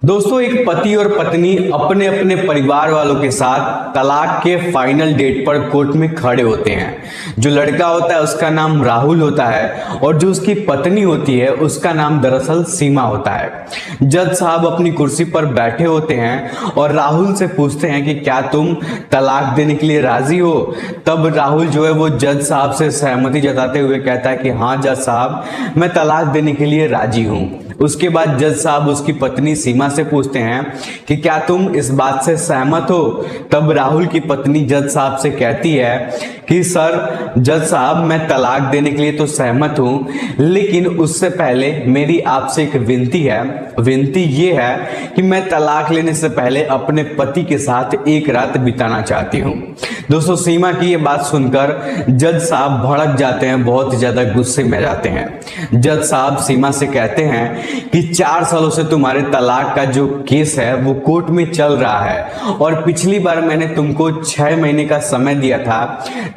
दोस्तों, एक पति और पत्नी अपने अपने परिवार वालों के साथ तलाक के फाइनल डेट पर कोर्ट में खड़े होते हैं। जो लड़का होता है उसका नाम राहुल होता है और जो उसकी पत्नी होती है उसका नाम दरअसल सीमा होता है। जज साहब अपनी कुर्सी पर बैठे होते हैं और राहुल से पूछते हैं कि क्या तुम तलाक देने के लिए राजी हो। तब राहुल जो है वो जज साहब से सहमति जताते हुए कहता है कि हाँ जज साहब, मैं तलाक देने के लिए राजी हूँ। उसके बाद जज साहब उसकी पत्नी सीमा से पूछते हैं कि क्या तुम इस बात से सहमत हो। तब राहुल की पत्नी जज साहब से कहती है कि सर जज साहब, मैं तलाक देने के लिए तो सहमत हूं, लेकिन उससे पहले मेरी आपसे एक विनती है। विनती ये है कि मैं तलाक लेने से पहले अपने पति के साथ एक रात बिताना चाहती हूं। दोस्तों, सीमा की ये बात सुनकर जज साहब भड़क जाते हैं, बहुत ज्यादा गुस्से में जाते हैं। जज साहब सीमा से कहते हैं कि 4 सालों से तुम्हारे तलाक का जो केस है वो कोर्ट में चल रहा है और पिछली बार मैंने तुमको 6 महीने का समय दिया था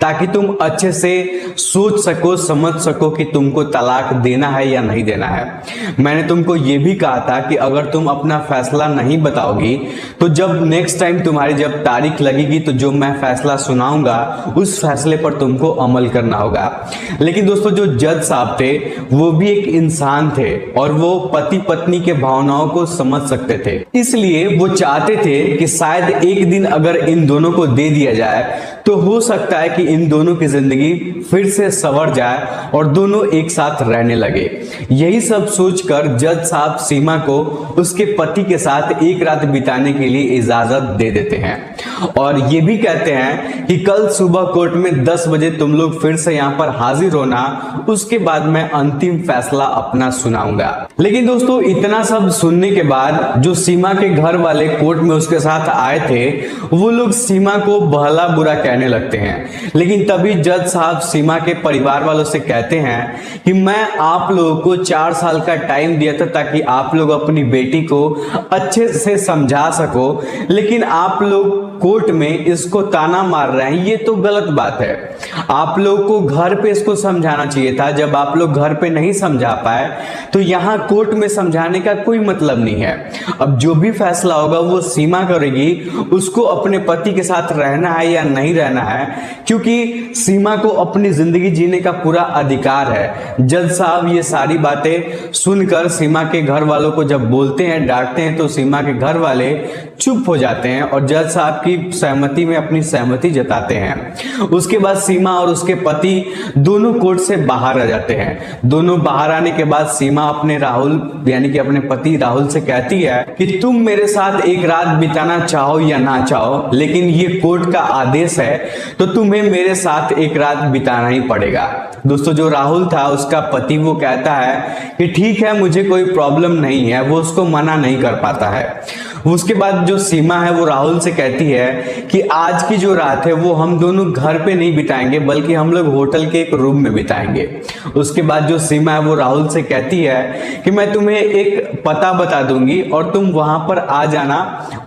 ताकि तुम अच्छे से सोच सको, समझ सको कि तुमको तलाक देना है या नहीं देना है। मैंने तुमको ये भी कहा था कि अगर तुम अपना फैसला नहीं बताओगी तो जब नेक्स्ट टाइम तुम्हारी जब तारीख लगेगी तो जो मैं फैसला सुनाऊंगा उस फैसले पर तुमको अमल करना होगा। लेकिन दोस्तों, जो जज साहब थे वो भी एक इंसान थे और वो पति पत्नी के भावनाओं को समझ सकते थे, इसलिए वो चाहते थे कि शायद एक दिन अगर इन दोनों को दे दिया जाए तो हो सकता है कि इन दोनों की जिंदगी फिर से संवर जाए और दोनों एक साथ रहने लगे। यही सब सोचकर जज साहब सीमा को उसके पति के साथ एक रात बिताने के लिए इजाजत दे देते हैं और ये भी कहते हैं कि कल सुबह कोर्ट में 10 बजे तुम लोग फिर से यहाँ पर हाजिर होना, उसके बाद मैं अंतिम फैसला अपना सुनाऊंगा। लेकिन दोस्तों, इतना सब सुनने के बाद जो सीमा के घर वाले कोर्ट में उसके साथ आए थे वो लोग सीमा को भला बुरा कहने लगते हैं। लेकिन तभी जज साहब सीमा के परिवार वालों से कहते हैं कि मैं आप लोगों को 4 साल का टाइम दिया था ताकि आप लोग अपनी बेटी को अच्छे से समझा सको, लेकिन आप लोग कोर्ट में इसको ताना मार रहे हैं, ये तो गलत बात है। आप लोग को घर पे इसको समझाना चाहिए था। जब आप लोग घर पे नहीं समझा पाए तो यहाँ कोर्ट में समझाने का कोई मतलब नहीं है। अब जो भी फैसला होगा वो सीमा करेगी, उसको अपने पति के साथ रहना है या नहीं रहना है, क्योंकि सीमा को अपनी जिंदगी जीने का पूरा अधिकार है। जज साहब ये सारी बातें सुनकर सीमा के घर वालों को जब बोलते हैं, डांटते हैं, तो सीमा के घर वाले चुप हो जाते हैं और जज साहब की सहमति में अपनी सहमति जताते हैं। उसके बाद सीमा और उसके पति दोनों कोर्ट से बाहर आ जाते हैं। दोनों बाहर आने के बाद सीमा अपने राहुल यानी कि अपने पति राहुल से कहती है कि तुम मेरे साथ एक रात बिताना चाहो या ना चाहो, लेकिन ये कोर्ट का आदेश है तो तुम्हें मेरे साथ एक रात बिताना ही पड़ेगा। दोस्तों, जो राहुल था उसका पति वो कहता है कि ठीक है, मुझे कोई प्रॉब्लम नहीं है, वो उसको मना नहीं कर पाता है। उसके बाद जो सीमा है वो राहुल से कहती है कि आज की जो रात है वो हम दोनों घर पे नहीं बिताएंगे बल्कि हम लोग होटल के एक रूम में बिताएंगे। उसके बाद जो सीमा है वो राहुल से कहती है कि मैं तुम्हें एक पता बता दूंगी और तुम वहां पर आ जाना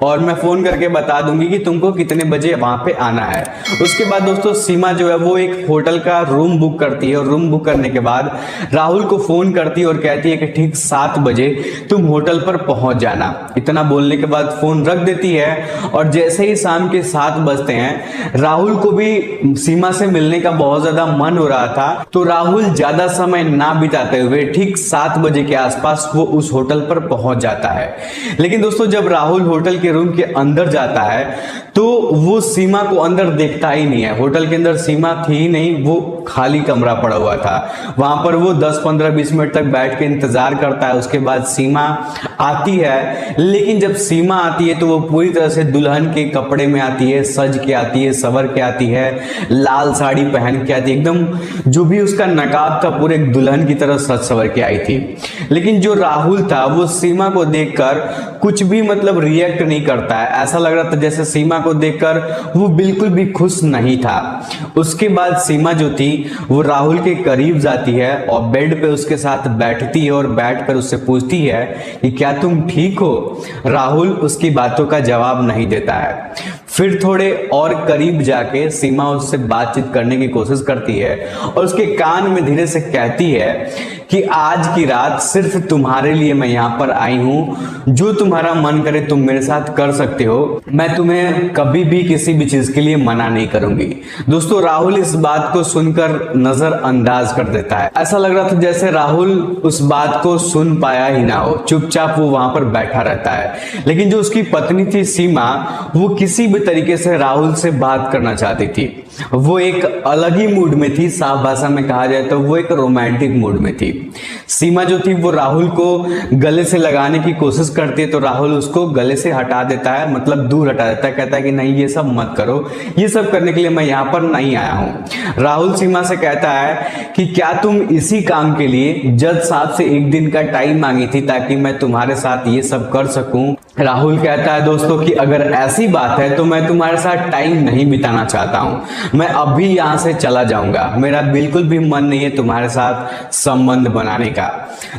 और मैं फोन करके बता दूंगी कि तुमको कितने बजे वहां पे आना है। उसके बाद दोस्तों, सीमा जो है वो एक होटल का रूम बुक करती है और रूम बुक करने के बाद राहुल को फोन करती है और कहती है कि ठीक 7 बजे तुम होटल पर पहुंच जाना। इतना बोलने के बाद फोन रख देती है और जैसे ही शाम के 7 बजते हैं राहुल को भी सीमा से मिलने का बहुत ज्यादा मन हो रहा था, तो राहुल ज्यादा समय ना बिताते हुए ठीक 7 बजे के आसपास वो उस होटल पर पहुंच जाता है। लेकिन दोस्तों, जब राहुल होटल के रूम के अंदर जाता है तो वो सीमा को अंदर देखता ही नहीं है। होटल के अंदर सीमा थी ही नहीं, वो खाली कमरा पड़ा हुआ था। वहां पर वो 10, 15, 20 मिनट तक बैठ के इंतजार करता है। उसके बाद सीमा आती है, लेकिन जब सीमा आती है तो वो पूरी तरह से दुल्हन के कपड़े में आती है, सज के आती है, सवर के आती है, लाल साड़ी पहन के आती है, एकदम जो भी उसका नकाब था पूरे दुल्हन की तरह सज सवर के आई थी। लेकिन जो राहुल था वो सीमा को देखकर कुछ भी मतलब रिएक्ट नहीं करता है। ऐसा लग रहा था जैसे सीमा को देखकर वो बिल्कुल भी खुश नहीं था। उसके बाद सीमा जो थी वो राहुल के करीब जाती है और बेड पे उसके साथ बैठती है और बैठकर उससे पूछती है कि क्या तुम ठीक हो। राहुल उसकी बातों का जवाब नहीं देता है। फिर थोड़े और करीब जाके सीमा उससे बातचीत करने की कोशिश करती है और उसके कान में धीरे से कहती है कि आज की रात सिर्फ तुम्हारे लिए मैं यहाँ पर आई हूं, जो तुम्हारा मन करे तुम मेरे साथ कर सकते हो, मैं तुम्हें कभी भी किसी भी चीज के लिए मना नहीं करूंगी। दोस्तों राहुल इस बात को सुनकर नजरअंदाज कर देता है। ऐसा लग रहा था जैसे राहुल उस बात को सुन पाया ही ना हो, चुपचाप वो वहां पर बैठा रहता है। लेकिन जो उसकी पत्नी थी सीमा, वो किसी भी तरीके से राहुल से बात करना चाहती थी। वो एक अलग ही मूड में थी, साफ भाषा में कहा जाए तो वो एक रोमांटिक मूड में थी। सीमा जो थी वो राहुल को गले से लगाने की कोशिश करती है तो राहुल उसको गले से हटा देता है, मतलब दूर हटा देता है। कहता है कि नहीं ये सब मत करो, ये सब करने के लिए मैं यहाँ पर नहीं आया हूँ। राहुल सीमा से कहता है कि क्या तुम इसी काम के लिए जज साहब से एक दिन का टाइम मांगी थी ताकि मैं तुम्हारे साथ ये सब कर सकूं? राहुल कहता है दोस्तों कि अगर ऐसी बात है तो मैं तुम्हारे साथ टाइम नहीं बिताना चाहता हूं, मैं अभी यहां से चला जाऊंगा, मेरा बिल्कुल भी मन नहीं है तुम्हारे साथ संबंध बनाने का।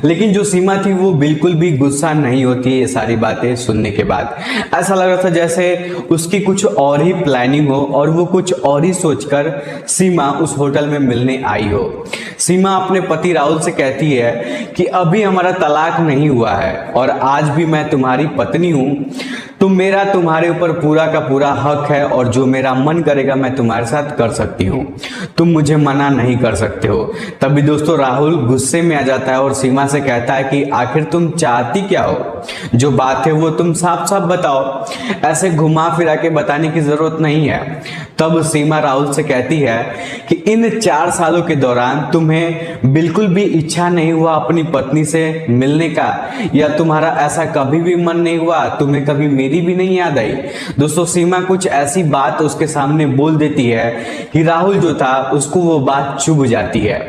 लेकिन जो सीमा थी वो बिल्कुल भी गुस्सा नहीं होती है ये सारी बातें सुनने के बाद। ऐसा लग रहा था जैसे उसकी कुछ और ही प्लानिंग हो और वो कुछ और ही सोचकर सीमा उस होटल में मिलने आई हो। सीमा अपने पति राहुल से कहती है कि अभी हमारा तलाक नहीं हुआ है और आज भी मैं तुम्हारी पत्नी हूं, तो मेरा तुम्हारे ऊपर पूरा का पूरा हक है और जो मेरा मन करेगा मैं तुम्हारे साथ कर सकती हूँ, तुम मुझे मना नहीं कर सकते हो। तभी दोस्तों राहुल गुस्से में आ जाता है और सीमा से कहता है कि आखिर तुम चाहती क्या हो, जो बात है वो तुम साफ साफ बताओ, ऐसे घुमा फिरा के बताने की जरूरत नहीं है। तब सीमा राहुल से कहती है कि इन 4 सालों के दौरान तुम्हें बिल्कुल भी इच्छा नहीं हुआ अपनी पत्नी से मिलने का, या तुम्हारा ऐसा कभी भी मन नहीं हुआ, तुम्हें कभी मेरी भी नहीं याद आई? दोस्तों सीमा कुछ ऐसी बात उसके सामने बोल देती है कि राहुल जो था उसको वो बात चुभ जाती है।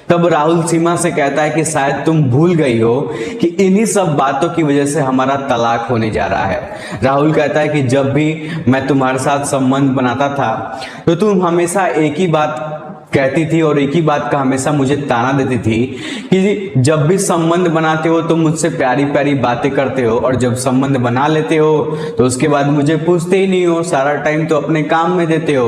तब राहुल सीमा से कहता है कि शायद तुम भूल गई हो कि इन्हीं सब बातों की वजह से हमारा तलाक होने जा रहा है। राहुल कहता है कि जब भी मैं तुम्हारे साथ संबंध बनाता था तो तुम हमेशा एक ही बात कहती थी और एक ही बात का हमेशा मुझे ताना देती थी कि जब भी संबंध बनाते हो तो मुझसे प्यारी प्यारी बातें करते हो और जब संबंध बना लेते हो तो उसके बाद मुझे पूछते ही नहीं हो, सारा टाइम तो अपने काम में देते हो,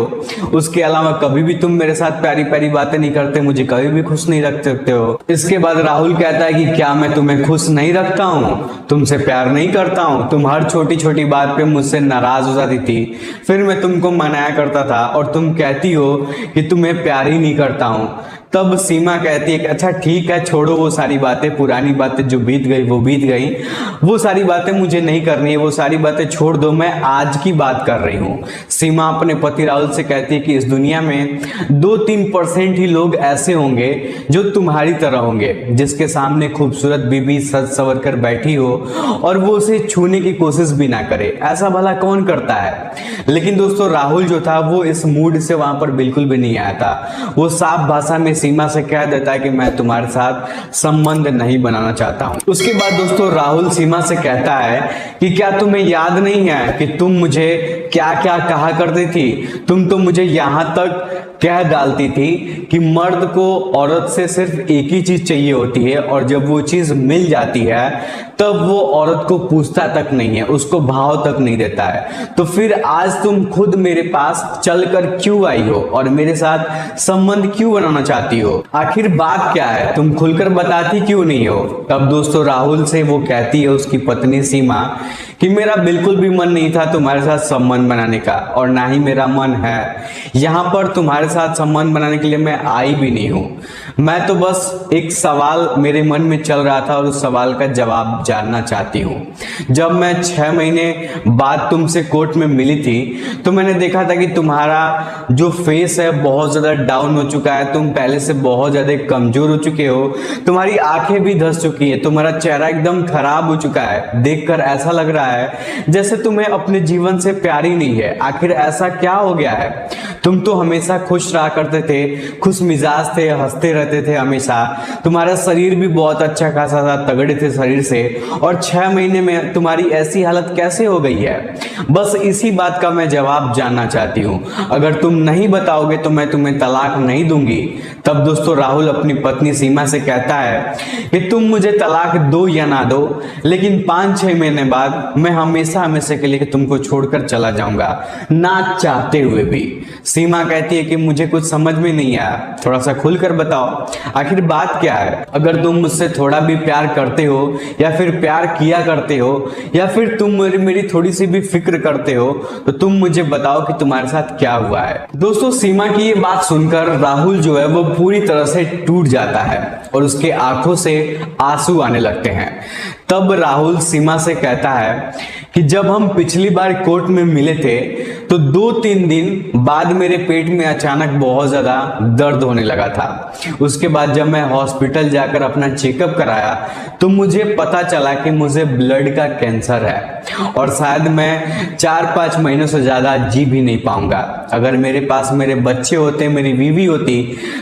उसके अलावा कभी भी तुम मेरे साथ प्यारी प्यारी बातें नहीं करते, मुझे कभी भी खुश नहीं रख सकते हो। इसके बाद राहुल कहता है कि क्या मैं तुम्हें खुश नहीं रखता हूँ, तुमसे प्यार नहीं करता हूँ, तुम हर छोटी छोटी बात पे मुझसे नाराज हो जाती थी, फिर मैं तुमको मनाया करता था और तुम कहती हो कि तुम्हें प्यार ही नहीं करता हूं। तब सीमा कहती है कि अच्छा ठीक है, छोड़ो वो सारी बातें, पुरानी बातें जो बीत गई वो बीत गई, वो सारी बातें मुझे नहीं करनी है, वो सारी बातें छोड़ दो, मैं आज की बात कर रही हूँ। सीमा अपने पति राहुल से कहती है कि इस दुनिया में 2-3% ही लोग ऐसे होंगे जो तुम्हारी तरह होंगे, जिसके सामने खूबसूरत बीबी सज संवर कर बैठी हो और वो उसे छूने की कोशिश भी ना करे, ऐसा भला कौन करता है? लेकिन दोस्तों राहुल जो था वो इस मूड से वहां पर बिल्कुल भी नहीं आया था। वो साफ भाषा में सीमा से कह देता है कि मैं तुम्हारे साथ संबंध नहीं बनाना चाहता हूं। उसके बाद दोस्तों राहुल सीमा से कहता है कि क्या तुम्हें याद नहीं है कि तुम मुझे क्या क्या कहा करती थी? तुम तो मुझे यहां तक कह डालती थी कि मर्द को औरत से सिर्फ एक ही चीज चाहिए होती है और जब वो चीज मिल जाती है तब वो औरत को पूछता तक नहीं है, उसको भाव तक नहीं देता है। तो फिर आज तुम खुद मेरे पास चलकर क्यों आई हो और मेरे साथ संबंध क्यों बनाना चाहती हो? आखिर बात क्या है, तुम खुलकर बताती क्यों नहीं हो? तब दोस्तों राहुल से वो कहती है उसकी पत्नी सीमा कि मेरा बिल्कुल भी मन नहीं था तुम्हारे साथ संबंध बनाने का और ना ही मेरा मन है, यहाँ पर तुम्हारे साथ संबंध बनाने के लिए मैं आई भी नहीं हूँ। मैं तो बस एक सवाल मेरे मन में चल रहा था और उस सवाल का जवाब जानना चाहती हूँ। जब मैं 6 महीने बाद तुमसे कोर्ट में मिली थी तो मैंने देखा था कि तुम्हारा जो फेस है बहुत ज्यादा डाउन हो चुका है, तुम पहले से बहुत ज्यादा कमजोर हो चुके हो, तुम्हारी आंखें भी धंस चुकी है, तुम्हारा चेहरा एकदम खराब हो चुका है। देखकर ऐसा लग रहा है जैसे तुम्हें अपने जीवन से प्यार ही नहीं है। आखिर ऐसा क्या हो गया है? तुम तो हमेशा खुश रहा करते थे, खुश मिजाज थे, हंसते रहते थे हमेशा, तुम्हारा शरीर भी बहुत अच्छा खासा था, तगड़े थे शरीर से, और 6 महीने में तुम्हारी ऐसी हालत कैसे हो गई है? बस इसी बात का मैं जवाब जानना चाहती हूँ। अगर तुम नहीं बताओगे तो मैं तुम्हें तलाक नहीं दूंगी। तब दोस्तों राहुल अपनी पत्नी सीमा से कहता है कि तुम मुझे तलाक दो या ना दो, लेकिन 5-6 महीने बाद मैं हमेशा हमेशा के लिए तुमको छोड़कर चला जाऊंगा, ना चाहते हुए भी। सीमा कहती है कि मुझे कुछ समझ में नहीं आया, थोड़ा सा खुलकर बताओ आखिर बात क्या है। अगर तुम मुझसे थोड़ा भी प्यार करते हो या फिर प्यार किया करते हो या फिर तुम मेरी थोड़ी सी भी फिक्र करते हो तो तुम मुझे बताओ कि तुम्हारे साथ क्या हुआ है। दोस्तों सीमा की ये बात सुनकर राहुल जो है वो पूरी तरह से टूट जाता है और उसके आंखों से आंसू आने लगते हैं। तब राहुल सीमा से कहता है कि जब हम पिछली बार कोर्ट में मिले थे तो 2-3 दिन बाद मेरे पेट में अचानक बहुत ज्यादा दर्द होने लगा था। उसके बाद जब मैं हॉस्पिटल जाकर अपना चेकअप कराया तो मुझे पता चला कि मुझे ब्लड का कैंसर है और शायद मैं 4-5 महीनों से ज्यादा जी भी नहीं पाऊंगा। अगर मेरे पास मेरे बच्चे होते, मेरी बीवी होती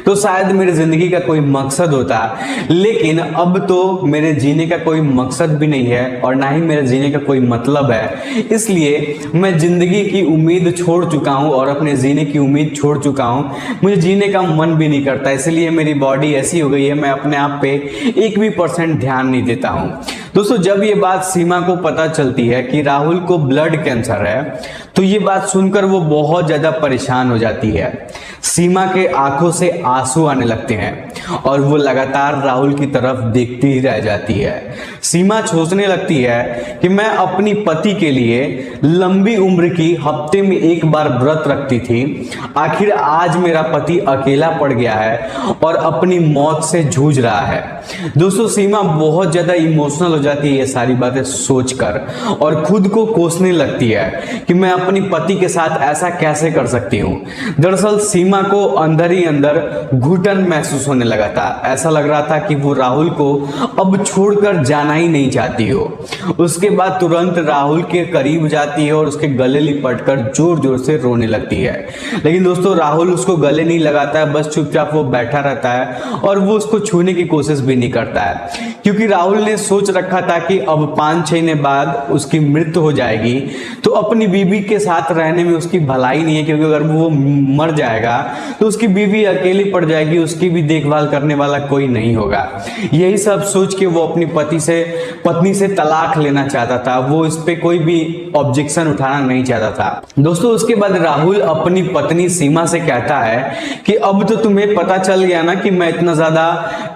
तो शायद मेरी जिंदगी का कोई मकसद होता, लेकिन अब तो मेरे जीने का कोई मकसद भी नहीं है और ना ही मेरे जीने का कोई मतलब है। इसलिए मैं जिंदगी की उम्मीद छोड़ चुका हूं और अपने जीने की उम्मीद छोड़ चुका हूं। मुझे जीने का मन भी नहीं करता, इसलिए मेरी बॉडी ऐसी हो गई है, मैं अपने आप पे 1 भी % ध्यान नहीं देता हूं। दोस्तों जब ये बात सीमा को पता चलती है कि राहुल को ब्लड कैंसर है तो ये बात सुनकर वो बहुत ज्यादा परेशान हो जाती है। सीमा के आंखों से आंसू आने लगते हैं और वो लगातार राहुल की तरफ देखती ही रह जाती है। सीमा सोचने लगती है कि मैं अपनी पति के लिए लंबी उम्र की हफ्ते में 1 बार व्रत रखती थी, आखिर आज मेरा पति अकेला पड़ गया है और अपनी मौत से जूझ रहा है। दोस्तों सीमा बहुत ज्यादा इमोशनल हो जाती है ये सारी बातें सोचकर और खुद को कोसने लगती है कि मैं अपनी पति के साथ ऐसा कैसे कर सकती हूँ। दरअसल सीमा को अंदर ही अंदर घुटन महसूस होने लगा था। ऐसा लग रहा था कि वो राहुल को अब छोड़कर जाना ही नहीं चाहती हो। उसके बाद तुरंत राहुल के करीब जाती है और उसके गले लिपटकर जोर जोर से रोने लगती है। लेकिन दोस्तों राहुल उसको गले नहीं लगाता है, बस चुपचाप वो बैठा रहता है और वो उसको छूने की कोशिश भी नहीं करता है, क्योंकि राहुल ने सोच रखा था कि अब 5-6 दिन बाद उसकी मृत्यु हो जाएगी तो अपनी बीवी के साथ रहने में उसकी भलाई नहीं है, क्योंकि अगर वो मर जाएगा तो उसकी बीवी अकेली पड़ जाएगी, उसकी भी देखभाल करने वाला कोई नहीं होगा। यही सब सोच के वो अपनी पत्नी से तलाक लेना चाहता था, वो इस पे कोई भी ऑब्जेक्शन उठाना नहीं चाहता था। दोस्तों उसके बाद राहुल अपनी पत्नी सीमा से कहता है कि अब तो तुम्हें पता चल गया ना कि मैं इतना ज्यादा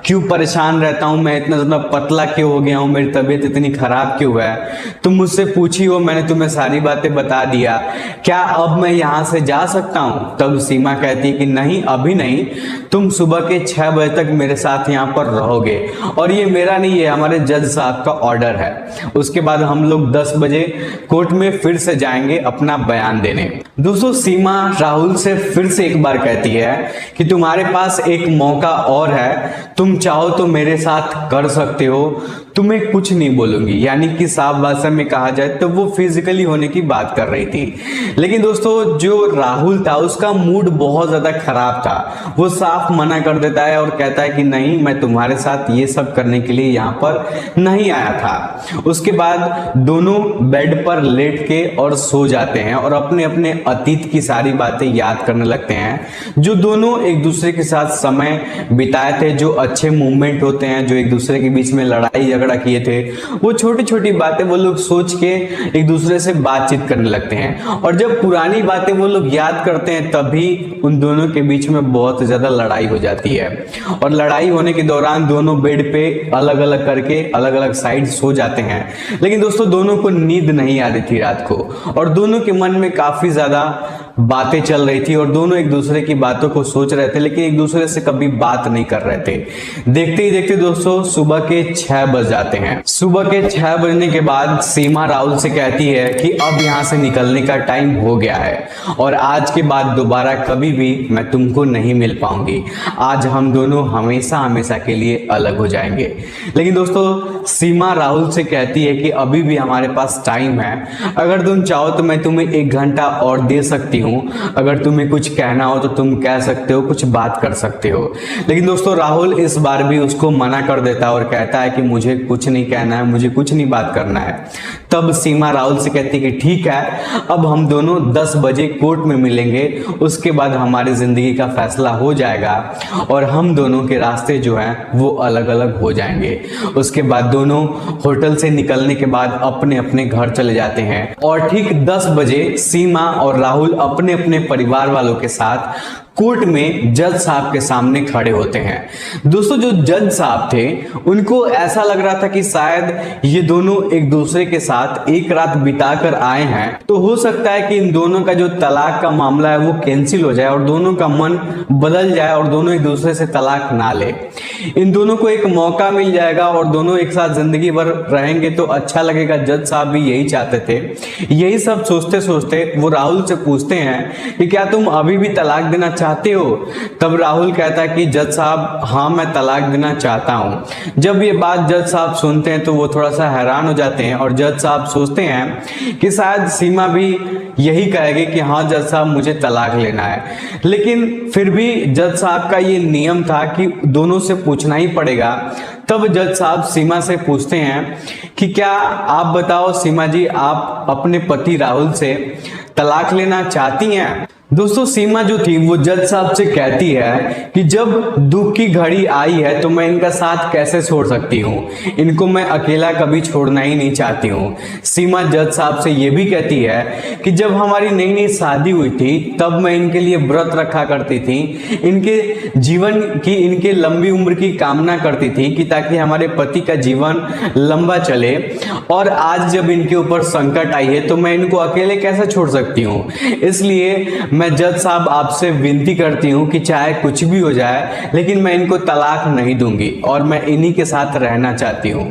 क्यों परेशान रहता हूं, मैं इतना ज्यादा पतला क्यों हो गया हूं, मेरी तबीयत इतनी खराब क्यों है। तुम मुझसे पूछी हो, मैंने तुम्हें सारी बातें बता दिया, क्या अब मैं यहां से जा सकता हूं? तब सीमा कहती है कि नहीं अभी नहीं, तुम सुबह के 6 बजे तक मेरे साथ यहाँ पर रहोगे और ये मेरा नहीं है, हमारे जज साहब का ऑर्डर है। उसके बाद हम लोग 10 बजे कोर्ट में फिर से जाएंगे अपना बयान देने। दोस्तों सीमा राहुल से फिर से एक बार कहती है कि तुम्हारे पास एक मौका और है, तुम चाहो तो मेरे साथ कर सकते हो, तुम्हें कुछ नहीं बोलूंगी। यानी कि साफ भाषा में कहा जाए तो वो फिजिकली होने की बात कर रही थी। लेकिन दोस्तों जो राहुल था उसका मूड बहुत ज्यादा खराब था, वो साफ मना कर देता है और कहता है कि नहीं, मैं तुम्हारे साथ ये सब करने के लिए यहाँ पर नहीं आया था। उसके बाद दोनों बेड पर लेट के और सो जाते हैं और अपने अपने अतीत की सारी बातें याद करने लगते हैं, जो दोनों एक दूसरे के साथ समय बिताए थे, जो अच्छे मूवमेंट होते हैं, जो एक दूसरे के बीच में लड़ाई झगड़ा किए थे, वो छोटी छोटी बातें वो लोग सोच के एक दूसरे से बातचीत करने लगते हैं। और जब पुरानी बातें वो लोग याद करते हैं तभी उन दोनों के बीच में बहुत ज्यादा लड़ाई हो जाती है और लड़ाई होने के दौरान दोनों बेड पे अलग अलग करके अलग अलग साइड सो जाते हैं। लेकिन दोस्तों दोनों को नींद नहीं आ रही थी रात को और दोनों के मन में काफी ज्यादा बातें चल रही थी और दोनों एक दूसरे की बातों को सोच रहे थे, लेकिन एक दूसरे से कभी बात नहीं कर रहे थे। देखते ही देखते दोस्तों सुबह के 6 बज जाते हैं। सुबह के 6 बजने के बाद सीमा राहुल से कहती है कि अब यहाँ से निकलने का टाइम हो गया है और आज के बाद दोबारा कभी भी मैं तुमको नहीं मिल पाऊंगी, आज हम दोनों हमेशा हमेशा के लिए अलग हो जाएंगे। लेकिन दोस्तों सीमा राहुल से कहती है कि अभी भी हमारे पास टाइम है, अगर तुम चाहो तो मैं तुम्हें 1 घंटा और दे सकती हूँ, अगर तुम्हें कुछ कहना हो तो तुम कह सकते हो, कुछ बात कर सकते हो। लेकिन दोस्तों राहुल इस बार भी उसको मना कर देता है और कहता है कि मुझे कुछ नहीं कहना है, मुझे कुछ नहीं बात करना है। तब सीमा राहुल से कहती है कि ठीक है, अब हम दोनों 10 बजे कोर्ट में मिलेंगे, उसके बाद हमारी जिंदगी का फैसला हो जाएगा और हम दोनों के रास्ते जो हैं वो अलग अलग हो जाएंगे। उसके बाद दोनों होटल से निकलने के बाद अपने अपने घर चले जाते हैं और ठीक 10 बजे सीमा और राहुल अपने अपने परिवार वालों के साथ कोर्ट में जज साहब के सामने खड़े होते हैं। दोस्तों, जो जज साहब थे उनको ऐसा लग रहा था कि शायद ये दोनों एक दूसरे के साथ एक रात बिताकर आए हैं, तो हो सकता है कि इन दोनों का जो तलाक का मामला है वो कैंसिल हो जाए और दोनों का मन बदल जाए और दोनों एक दूसरे से तलाक ना ले। इन दोनों को एक मौका मिल जाएगा और दोनों एक साथ जिंदगी भर रहेंगे तो अच्छा लगेगा। जज साहब भी यही चाहते थे। यही सब सोचते सोचते वो राहुल से पूछते हैं कि क्या तुम अभी भी तलाक देना चाहते हो? तब राहुल कहता है कि जज साहब, हाँ मैं तलाक देना चाहता हूं। जब ये बात जज साहब सुनते हैं तो वो थोड़ा सा हैरान हो जाते हैं और जज साहब सोचते हैं कि शायद सीमा भी यही कहेगी कि हाँ जज साहब मुझे तलाक लेना है, लेकिन फिर भी जज साहब का ये नियम था कि दोनों से पूछना ही पड़ेगा। तब जज साहब सीमा से पूछते हैं कि क्या आप बताओ सीमा जी, आप अपने पति राहुल से तलाक लेना चाहती हैं? दोस्तों, सीमा जो थी वो जज साहब से कहती है कि जब दुख की घड़ी आई है तो मैं इनका साथ कैसे छोड़ सकती हूँ, इनको मैं अकेला कभी छोड़ना ही नहीं चाहती हूँ। सीमा जज साहब से ये भी कहती है कि जब हमारी नई नई शादी हुई थी तब मैं इनके लिए व्रत रखा करती थी, इनके जीवन की, इनके लंबी उम्र की कामना करती थी कि ताकि हमारे पति का जीवन लंबा चले, और आज जब इनके ऊपर संकट आई है तो मैं इनको अकेले कैसे छोड़ सकती हूँ। इसलिए मैं जज साहब आपसे विनती करती हूँ कि चाहे कुछ भी हो जाए लेकिन मैं इनको तलाक नहीं दूंगी और मैं इन्हीं के साथ रहना चाहती हूँ।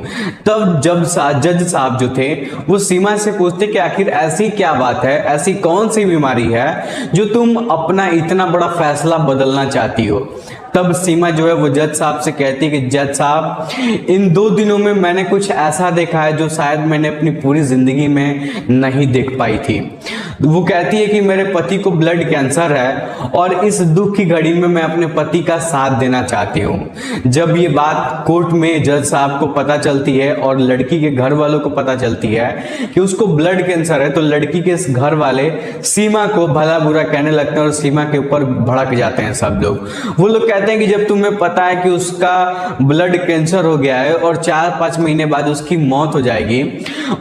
तब जब जज साहब जो थे वो सीमा से पूछते कि आखिर ऐसी क्या बात है, ऐसी कौन सी बीमारी है जो तुम अपना इतना बड़ा फैसला बदलना चाहती हो। तब सीमा जो है वो जज साहब से कहती है कि जज साहब, इन 2 दिनों में मैंने कुछ ऐसा देखा है जो शायद मैंने अपनी पूरी जिंदगी में नहीं देख पाई थी। वो कहती है कि मेरे पति को ब्लड कैंसर है और इस दुख की घड़ी में मैं अपने पति का साथ देना चाहती हूँ। जब ये बात कोर्ट में जज साहब को पता चलती है और लड़की के घर वालों को पता चलती है कि उसको ब्लड कैंसर है, तो लड़की के घर वाले सीमा को भला बुरा कहने लगते हैं और सीमा के ऊपर भड़क जाते हैं सब लोग। वो लोग कहते हैं कि जब तुम्हें पता है कि उसका ब्लड कैंसर हो गया है और 4-5 महीने बाद उसकी मौत हो जाएगी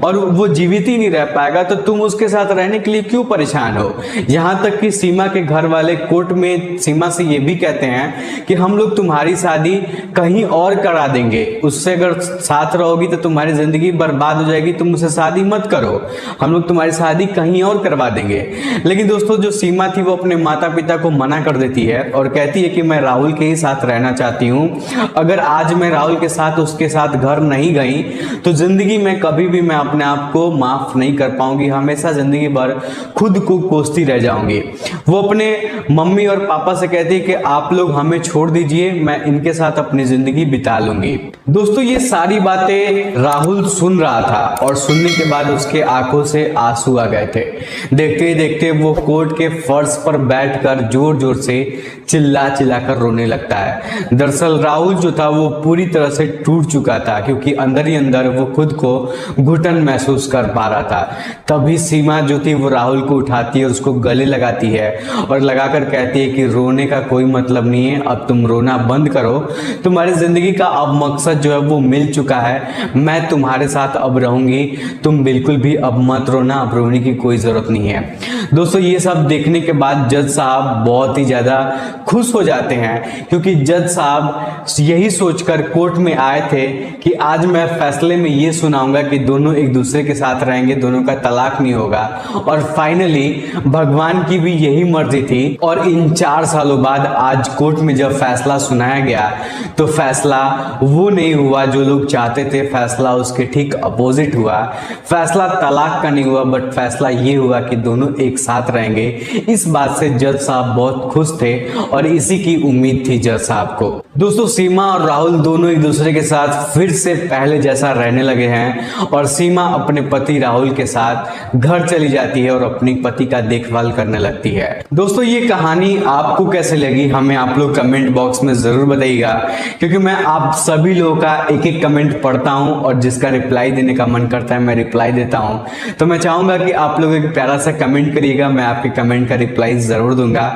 और वो जीवित ही नहीं रह पाएगा, तो तुम उसके साथ रहने के लिए क्यों परेशान हो। यहां तक कि सीमा के घर वाले कोर्ट में सीमा से ये भी कहते हैं कि हम लोग तुम्हारी शादी कहीं और करा देंगे, उससे अगर साथ रहोगी तो तुम्हारी जिंदगी बर्बाद हो जाएगी, तुम उससे शादी मत करो, हम लोग तुम्हारी शादी कहीं और करवा देंगे। लेकिन दोस्तों, जो सीमा थी वो अपने माता पिता को मना कर देती है और कहती है कि मैं राहुल के ही साथ रहना चाहती हूँ। अगर आज मैं राहुल के साथ उसके साथ घर नहीं गई तो जिंदगी में कभी भी मैं अपने आप को माफ नहीं कर पाऊंगी, हमेशा जिंदगी भर खुद को कोसती रह जाऊंगी। वो अपने मम्मी और पापा से कहती है कि आप लोग हमें छोड़ दीजिए, मैं इनके साथ अपनी जिंदगी बिता लूंगी। दोस्तों, ये सारी बातें राहुल सुन रहा था और सुनने के बाद उसके आंखों से आंसू आ गए थे। देखते ही देखते वो कोर्ट के फर्श पर बैठकर जोर जोर से चिल्ला चिल्लाकर रोने लगता है। दरअसल राहुल जो था वो पूरी तरह से टूट चुका था, क्योंकि अंदर ही अंदर वो खुद को घुटन महसूस कर पा रहा था। तभी सीमा जो थी वो राहुल को उठाती है, उसको गले लगाती है और लगाकर कहती है कि रोने का कोई मतलब नहीं है, अब तुम रोना बंद करो, तुम्हारी जिंदगी का अब मकसद जो है वो मिल चुका है, मैं तुम्हारे साथ अब रहूंगी, तुम बिल्कुल भी अब मत रोना, अब रोने की कोई जरूरत नहीं है। दोस्तों, ये सब देखने के बाद जज साहब बहुत ही ज्यादा खुश हो जाते हैं, क्योंकि जज साहब यही सोचकर कोर्ट में आए थे कि आज मैं फैसले में ये सुनाऊंगा कि दोनों एक दूसरे के साथ रहेंगे, दोनों का तलाक नहीं होगा। और फाइनली भगवान की भी यही मर्जी थी और इन 4 सालों बाद आज कोर्ट में जब फैसला सुनाया गया तो फैसला वो नहीं हुआ जो लोग चाहते थे, फैसला उसके ठीक अपोजिट हुआ। फैसला तलाक का नहीं हुआ, बट फैसला ये हुआ कि दोनों एक एक साथ रहेंगे, इस बात से जज साहब बहुत खुश थे और इसी की उम्मीद थी जज साहब को। दोस्तों सीमा और राहुल दोनों एक दूसरे के साथ फिर से पहले जैसा रहने लगे हैं और सीमा अपने पति राहुल के साथ घर चली जाती है और अपनी पति का देखभाल करने लगती है। दोस्तों ये कहानी आपको कैसे लगी हमें आप लोग कमेंट बॉक्स में जरूर बताइएगा, क्योंकि मैं आप सभी लोगों का एक एक कमेंट पढ़ता हूं और जिसका रिप्लाई देने का मन करता है मैं रिप्लाई देता हूं। तो मैं चाहूंगा कि आप लोग एक प्यारा सा कमेंट करिएगा, मैं आपके कमेंट का रिप्लाई जरूर दूंगा।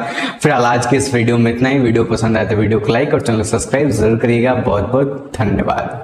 फिलहाल आज के इस वीडियो में इतना ही। वीडियो पसंद आए तो वीडियो को लाइक और चैनल सब्सक्राइब जरूर करिएगा। बहुत बहुत धन्यवाद।